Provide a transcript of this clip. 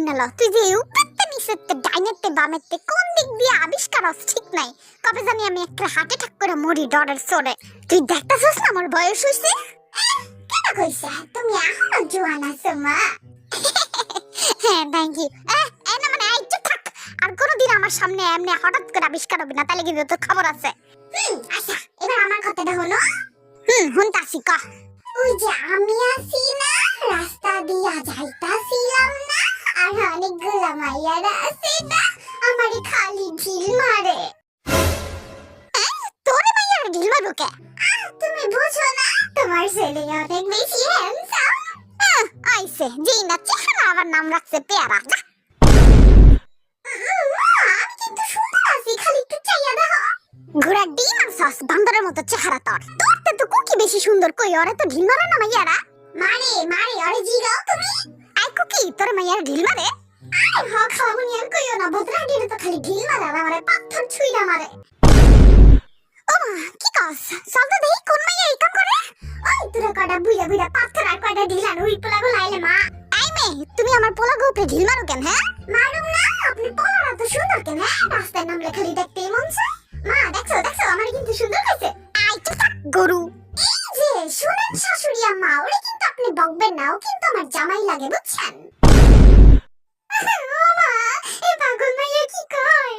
শুনে ল, তুই যে উপরতে নিচেতে ডাইনেতে বামেতে কোন দিক দিয়ে আবিষ্কার হস ঠিক নাই। কবে জানি আমি একটা হার্ট অ্যাটাক করে মরি ডরের চোরে। তুই দেখতাছস না আমার বয়স হইছে? কেন কইছে তুমি এখনো জোয়ান আছো মা? হ্যাঁ থ্যাংক ইউ। না মানে এই চুপ থাক, আর কোনোদিন আমার সামনে এমনি হঠাৎ করে আবিষ্কার হবে না, তাহলে কিন্তু তোর খবর আছে। আচ্ছা এবার আমার কথাটা হলো। হুনতাছি ক। ওই যে আমি আছি না, রাস্তা দিয়া যাইতাছিলাম না, আর অনেকগুলো মাইয়ারা আছে না, আমারে খালি ঢিল মারে। তোরে মাইয়ারা ঢিল মারবো কে? তুমি বুঝো না, তোমার ছেলে অনেক বেশি হ্যান্ডসাম। আইছে যেই না চেহারা আবার নাম রাখছে পেয়ারা। আমি কিন্তু সুন্দর আছি, খালি একটু চাইয়া দেখো। ঘোড়া ডিম আর সস বান্দরের মতো চেহারা তোর। তোরতে তো কুকি বেশি সুন্দর, কই ওরে তো ঢিল মারে না মাইয়ারা। মারে মারে ওরে জিগাও তুমি। আই কুকি তোর মাইয়ারা ঢিল মারে? আরে হ খাওয়াবনি আর কইও না, বদরা ঢিল তো খালি ঢিল মারে আর আমারে পাথর ছুঁইরা মারে। ও মা কি কস? চল তো দেখি কোন মাইয়া এই কাম করে। ওই তোরা কয়টা বুইড়া বুইড়া পাথর আর কয়টা ঢিল আর উই পোলা গুলো আইলে মা। আই মে তুমি আমার পোলা গোপে ঢিল মারো কেন? হ্যাঁ মারুম না, আপনি পোলারা তো সুন্দর কেন? রাস্তায় নামলে খালি দেখতেই মন চায়। মা দেখছো দেখছো আমার কিন্তু সুন্দর হয়েছে। আই তো থাক গরু। এই যে শুনেন শাশুড়ি আম্মা, ওরে কিন্তু আপনি বকবেন না, ও কিন্তু আমার জামাই লাগে বুঝছেন। ও মা এই পাগল মাইয়া কি কয়?